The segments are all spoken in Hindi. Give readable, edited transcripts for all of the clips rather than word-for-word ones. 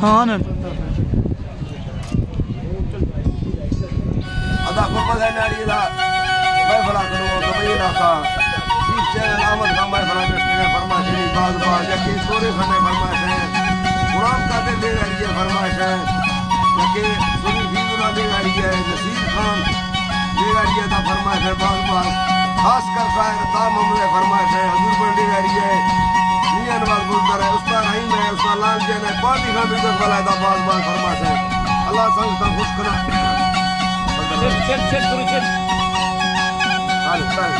हाँ ना अदा फरमा है नाड़ी दा मैं फला करूं तो मैं ना का इस चैनल आमद का मैं फला ने फरमाइश है बाज बाज या कि सोरे खाने फरमाइश है गुलाम कादिर दे रही है फरमाइश है या कि सुनी भी गुना दे रही है नसीर खान दे रही है दा फरमाइश है बाज बाज खास कर शायर ताम हमने फरमाइश है हजूर बन दे रही है नियन बात बोलता है उस्ताद रहीम है उस्ताद लाल जी ने पार्टी का भी फला दा बाज बाज फरमाइश है अल्लाह संग खुश करा चल Vale, vale.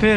फिर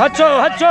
हच्चो हच्चो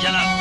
Signal.